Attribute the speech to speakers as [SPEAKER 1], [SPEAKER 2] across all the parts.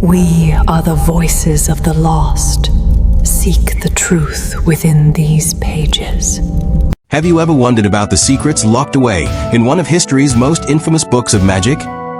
[SPEAKER 1] We are the voices of the lost. Seek the truth within these pages.
[SPEAKER 2] Have you ever wondered about the secrets locked away in one of history's most infamous books of magic?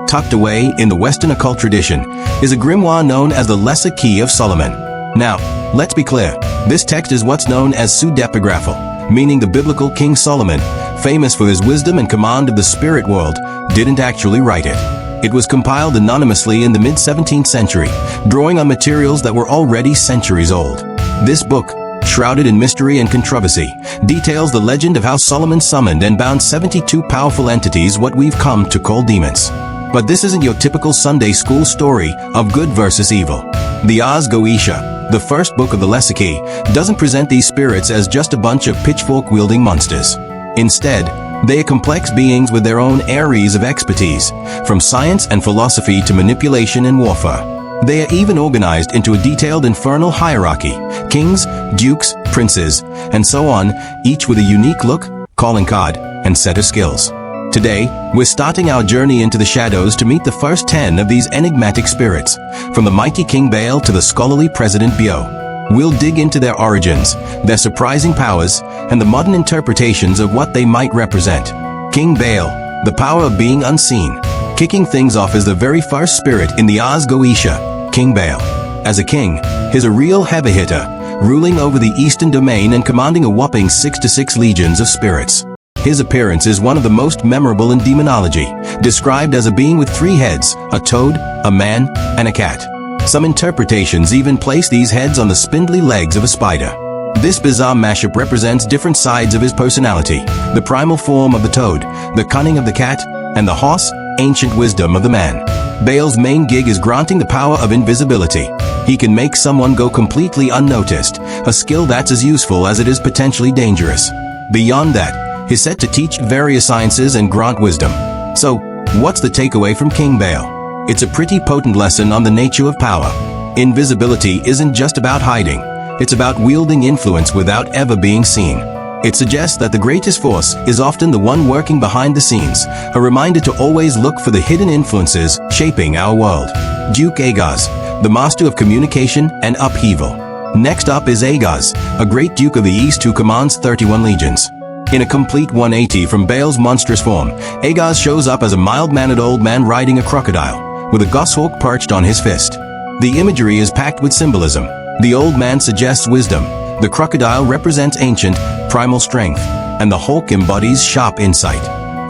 [SPEAKER 2] Tucked away in the Western occult tradition is a grimoire known as the Lesser Key of Solomon. Now, let's be clear. This text is what's known as pseudepigraphal, meaning the biblical King Solomon, famous for his wisdom and command of the spirit world, didn't actually write it. It was compiled anonymously in the mid-17th century, drawing on materials that were already centuries old. This book, shrouded in mystery and controversy, details the legend of how Solomon summoned and bound 72 powerful entities, what we've come to call demons. But this isn't your typical Sunday school story of good versus evil. The Ars Goetia, the first book of the Lesser Key, doesn't present these spirits as just a bunch of pitchfork-wielding monsters. Instead, they are complex beings with their own areas of expertise, from science and philosophy to manipulation and warfare. They are even organized into a detailed infernal hierarchy: kings, dukes, princes, and so on, each with a unique look, calling card, and set of skills. Today, we're starting our journey into the shadows to meet the first 10 of these enigmatic spirits, from the mighty King Bael to the scholarly President Buer. We'll dig into their origins, their surprising powers, and the modern interpretations of what they might represent. King Bael, the power of being unseen. Kicking things off is the very first spirit in the Ars Goetia, King Bael. As a king, he's a real heavy hitter, ruling over the eastern domain and commanding a whopping 6 to 6 legions of spirits. His appearance is one of the most memorable in demonology, described as a being with 3 heads, a toad, a man, and a cat. Some interpretations even place these heads on the spindly legs of a spider. This bizarre mashup represents different sides of his personality: the primal form of the toad, the cunning of the cat, and the hoarse, ancient wisdom of the man. Bael's main gig is granting the power of invisibility. He can make someone go completely unnoticed, a skill that's as useful as it is potentially dangerous. Beyond that, he's set to teach various sciences and grant wisdom. So, what's the takeaway from King Bael? It's a pretty potent lesson on the nature of power. Invisibility isn't just about hiding. It's about wielding influence without ever being seen. It suggests that the greatest force is often the one working behind the scenes, a reminder to always look for the hidden influences shaping our world. Duke Agaz, the master of communication and upheaval. Next up is Agaz, a great duke of the East who commands 31 legions. In a complete 180 from Bael's monstrous form, Agaz shows up as a mild-mannered old man riding a crocodile, with a goshawk perched on his fist. The imagery is packed with symbolism. The old man suggests wisdom, the crocodile represents ancient, primal strength, and the hawk embodies sharp insight.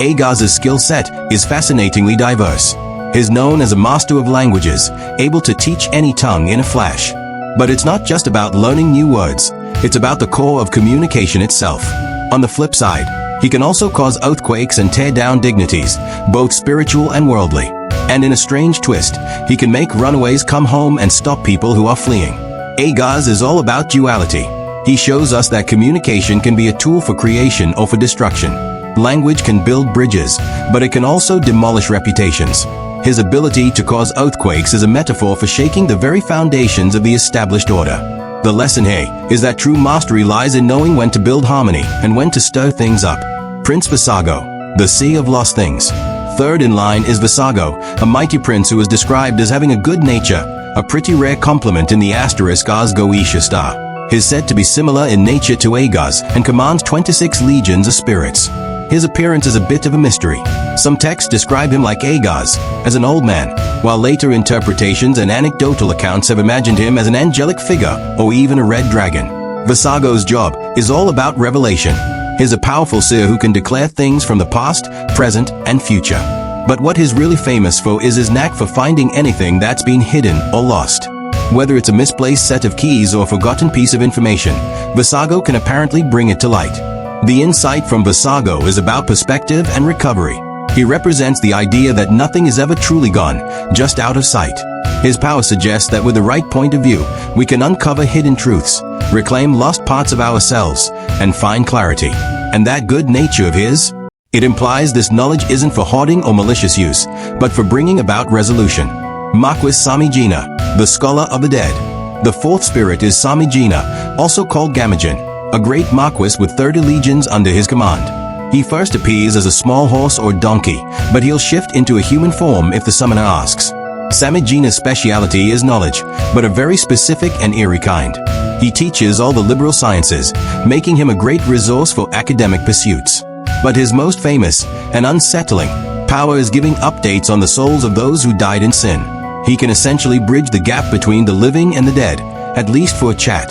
[SPEAKER 2] Agaz's skill set is fascinatingly diverse. He's known as a master of languages, able to teach any tongue in a flash. But it's not just about learning new words, it's about the core of communication itself. On the flip side, he can also cause earthquakes and tear down dignities, both spiritual and worldly. And in a strange twist, he can make runaways come home and stop people who are fleeing. Agaz is all about duality. He shows us that communication can be a tool for creation or for destruction. Language can build bridges, but it can also demolish reputations. His ability to cause earthquakes is a metaphor for shaking the very foundations of the established order. The lesson here is that true mastery lies in knowing when to build harmony and when to stir things up. Prince Visago, the Sea of Lost Things. Third in line is Visago, a mighty prince who is described as having a good nature, a pretty rare complement in the asterisk Ars Goetia star. He's said to be similar in nature to Agaz and commands 26 legions of spirits. His appearance is a bit of a mystery. Some texts describe him like Agaz, as an old man, while later interpretations and anecdotal accounts have imagined him as an angelic figure or even a red dragon. Visago's job is all about revelation. He's a powerful seer who can declare things from the past, present, and future. But what he's really famous for is his knack for finding anything that's been hidden or lost. Whether it's a misplaced set of keys or a forgotten piece of information, Visago can apparently bring it to light. The insight from Visago is about perspective and recovery. He represents the idea that nothing is ever truly gone, just out of sight. His power suggests that with the right point of view, we can uncover hidden truths, reclaim lost parts of ourselves, and find clarity. And that good nature of his? It implies this knowledge isn't for hoarding or malicious use, but for bringing about resolution. Marquis Samigina, the scholar of the dead. The fourth spirit is Samigina, also called Gamagen, a great marquis with 30 legions under his command. He first appears as a small horse or donkey, but he'll shift into a human form if the summoner asks. Samigina's speciality is knowledge, but a very specific and eerie kind. He teaches all the liberal sciences, making him a great resource for academic pursuits. But his most famous and unsettling power is giving updates on the souls of those who died in sin. He can essentially bridge the gap between the living and the dead, at least for a chat.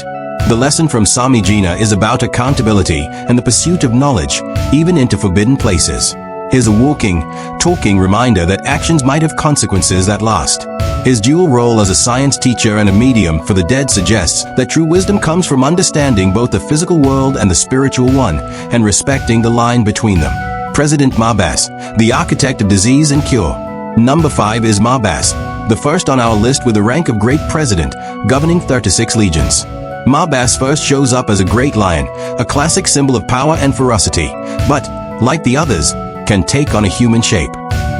[SPEAKER 2] The lesson from Samigina is about accountability and the pursuit of knowledge, even into forbidden places. He's a walking, talking reminder that actions might have consequences that last. His dual role as a science teacher and a medium for the dead suggests that true wisdom comes from understanding both the physical world and the spiritual one, and respecting the line between them. President Marbas, the architect of disease and cure. Number 5 is Marbas, the first on our list with the rank of great president, governing 36 legions. Marbas first shows up as a great lion, a classic symbol of power and ferocity, but, like the others, can take on a human shape.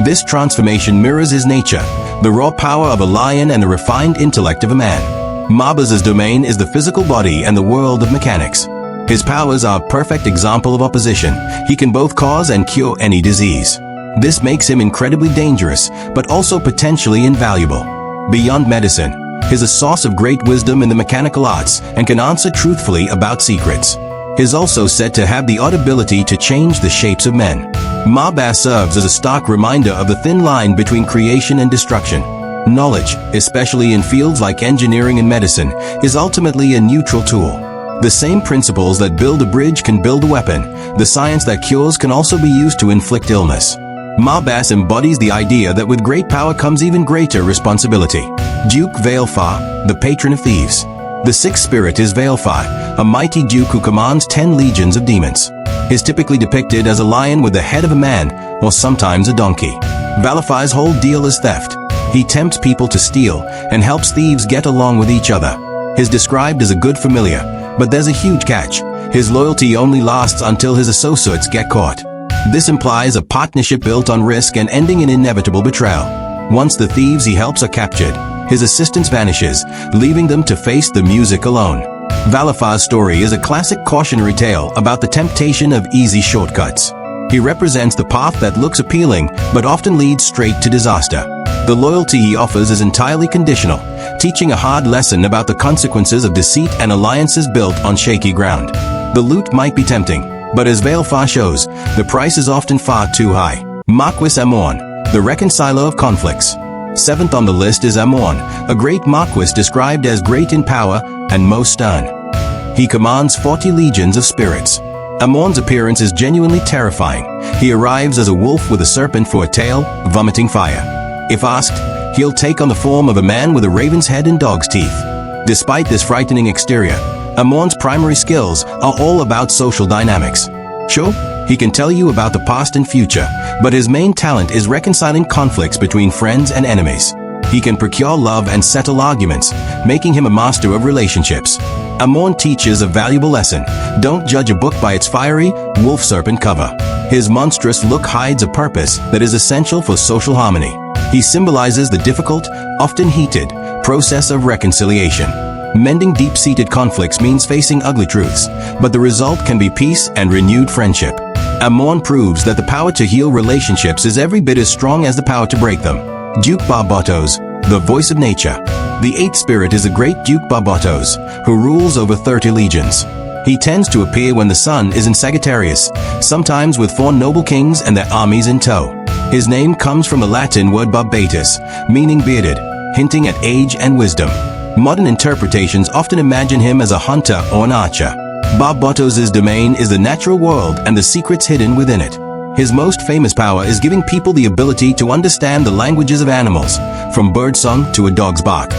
[SPEAKER 2] This transformation mirrors his nature, the raw power of a lion and the refined intellect of a man. Marbas's domain is the physical body and the world of mechanics. His powers are a perfect example of opposition. He can both cause and cure any disease. This makes him incredibly dangerous, but also potentially invaluable. Beyond medicine, he's a source of great wisdom in the mechanical arts and can answer truthfully about secrets. He's also said to have the odd ability to change the shapes of men. Marbas serves as a stark reminder of the thin line between creation and destruction. Knowledge, especially in fields like engineering and medicine, is ultimately a neutral tool. The same principles that build a bridge can build a weapon. The science that cures can also be used to inflict illness. Marbas embodies the idea that with great power comes even greater responsibility. Duke Baelfar, the patron of thieves. The sixth spirit is Baelfar, a mighty duke who commands 10 legions of demons. He is typically depicted as a lion with the head of a man, or sometimes a donkey. Baelfar's whole deal is theft. He tempts people to steal and helps thieves get along with each other. He is described as a good familiar, but there's a huge catch. His loyalty only lasts until his associates get caught. This implies a partnership built on risk and ending in inevitable betrayal. Once the thieves he helps are captured, his assistance vanishes, leaving them to face the music alone. Baelfar's story is a classic cautionary tale about the temptation of easy shortcuts. He represents the path that looks appealing, but often leads straight to disaster. The loyalty he offers is entirely conditional, teaching a hard lesson about the consequences of deceit and alliances built on shaky ground. The loot might be tempting, but as Baelfar shows, the price is often far too high. Marquis Amorn, the reconciler of conflicts. Seventh on the list is Amorn, a great marquis described as great in power and most stern. He commands 40 legions of spirits. Amorn's appearance is genuinely terrifying. He arrives as a wolf with a serpent for a tail, vomiting fire. If asked, he'll take on the form of a man with a raven's head and dog's teeth. Despite this frightening exterior, Amorn's primary skills are all about social dynamics. Sure, he can tell you about the past and future, but his main talent is reconciling conflicts between friends and enemies. He can procure love and settle arguments, making him a master of relationships. Amorn teaches a valuable lesson. Don't judge a book by its fiery, wolf-serpent cover. His monstrous look hides a purpose that is essential for social harmony. He symbolizes the difficult, often heated, process of reconciliation. Mending deep-seated conflicts means facing ugly truths, but the result can be peace and renewed friendship. Amorn proves that the power to heal relationships is every bit as strong as the power to break them. Duke Barbatos, the voice of nature. The eighth spirit is the great Duke Barbatos, who rules over 30 legions. He tends to appear when the sun is in Sagittarius, sometimes with 4 noble kings and their armies in tow. His name comes from the Latin word barbatus, meaning bearded, hinting at age and wisdom. Modern interpretations often imagine him as a hunter or an archer. Barbatos's domain is the natural world and the secrets hidden within it. His most famous power is giving people the ability to understand the languages of animals, from birdsong to a dog's bark.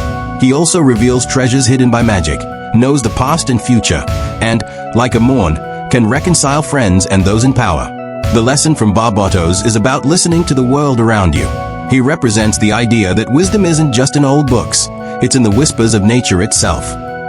[SPEAKER 2] He also reveals treasures hidden by magic, knows the past and future, and, like Amorn, can reconcile friends and those in power. The lesson from Barbatos is about listening to the world around you. He represents the idea that wisdom isn't just in old books, it's in the whispers of nature itself.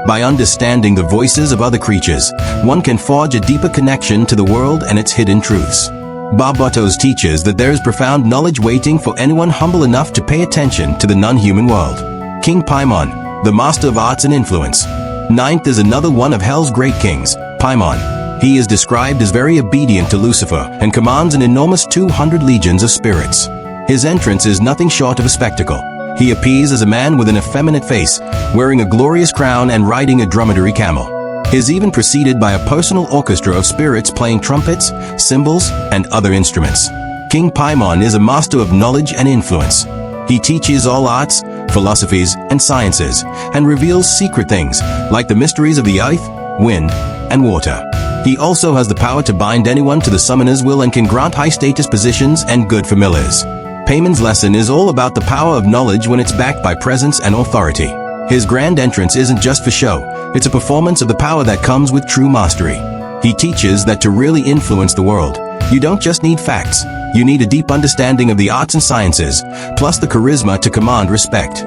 [SPEAKER 2] By understanding the voices of other creatures, one can forge a deeper connection to the world and its hidden truths. Barbatos teaches that there is profound knowledge waiting for anyone humble enough to pay attention to the non-human world. King Paimon, the master of arts and influence. Ninth is another one of hell's great kings, Paimon. He is described as very obedient to Lucifer and commands an enormous 200 legions of spirits. His entrance is nothing short of a spectacle. He appears as a man with an effeminate face, wearing a glorious crown and riding a dromedary camel. He is even preceded by a personal orchestra of spirits playing trumpets, cymbals, and other instruments. King Paimon is a master of knowledge and influence. He teaches all arts, philosophies, and sciences, and reveals secret things like the mysteries of the earth, wind, and water. He also has the power to bind anyone to the summoner's will and can grant high-status positions and good familiars. Paimon's lesson is all about the power of knowledge when it's backed by presence and authority. His grand entrance isn't just for show, it's a performance of the power that comes with true mastery. He teaches that to really influence the world, you don't just need facts, you need a deep understanding of the arts and sciences, plus the charisma to command respect.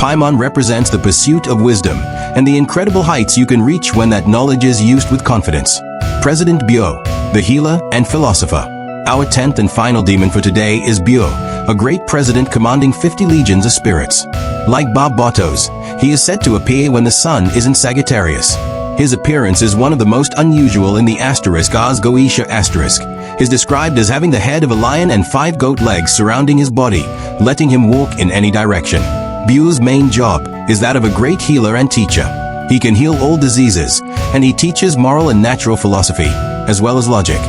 [SPEAKER 2] Paimon represents the pursuit of wisdom and the incredible heights you can reach when that knowledge is used with confidence. President Buer, the healer and philosopher. Our 10th and final demon for today is Buer, a great president commanding 50 legions of spirits. Like Bob Bartos, he is said to appear when the sun is in Sagittarius. His appearance is one of the most unusual in the asterisk Ars Goetia asterisk. Is described as having the head of a lion and 5 goat legs surrounding his body, letting him walk in any direction. Buer's main job is that of a great healer and teacher. He can heal all diseases, and he teaches moral and natural philosophy, as well as logic.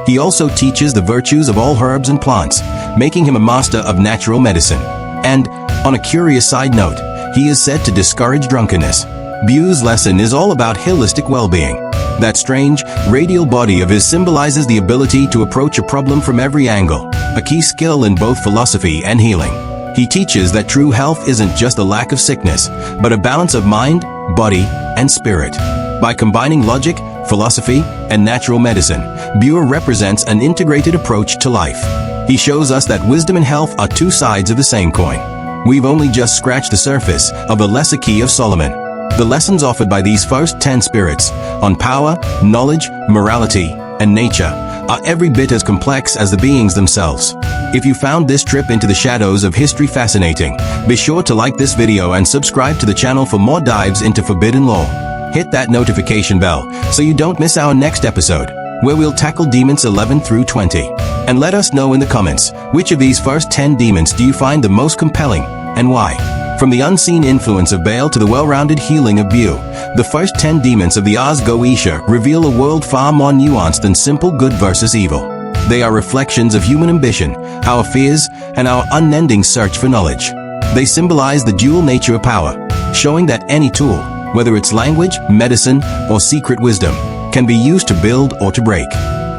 [SPEAKER 2] He also teaches the virtues of all herbs and plants, making him a master of natural medicine. And, on a curious side note, he is said to discourage drunkenness. Buer's lesson is all about holistic well-being. That strange, radial body of his symbolizes the ability to approach a problem from every angle, a key skill in both philosophy and healing. He teaches that true health isn't just a lack of sickness, but a balance of mind, body, and spirit. By combining logic, philosophy, and natural medicine, Buer represents an integrated approach to life. He shows us that wisdom and health are two sides of the same coin. We've only just scratched the surface of the lesser key of Solomon. The lessons offered by these first 10 spirits on power, knowledge, morality, and nature are every bit as complex as the beings themselves. If you found this trip into the shadows of history fascinating, be sure to like this video and subscribe to the channel for more dives into forbidden lore. Hit that notification bell so you don't miss our next episode, where we'll tackle demons 11 through 20. And let us know in the comments, which of these first 10 demons do you find the most compelling, and why? From the unseen influence of Bael to the well-rounded healing of Buer, the first 10 demons of the Ars Goetia reveal a world far more nuanced than simple good versus evil. They are reflections of human ambition, our fears, and our unending search for knowledge. They symbolize the dual nature of power, showing that any tool, whether it's language, medicine, or secret wisdom, can be used to build or to break.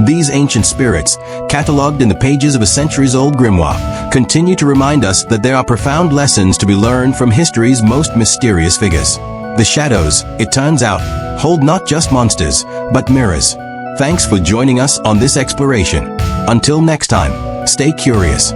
[SPEAKER 2] These ancient spirits, catalogued in the pages of a centuries-old grimoire, continue to remind us that there are profound lessons to be learned from history's most mysterious figures. The shadows, it turns out, hold not just monsters, but mirrors. Thanks for joining us on this exploration. Until next time, stay curious.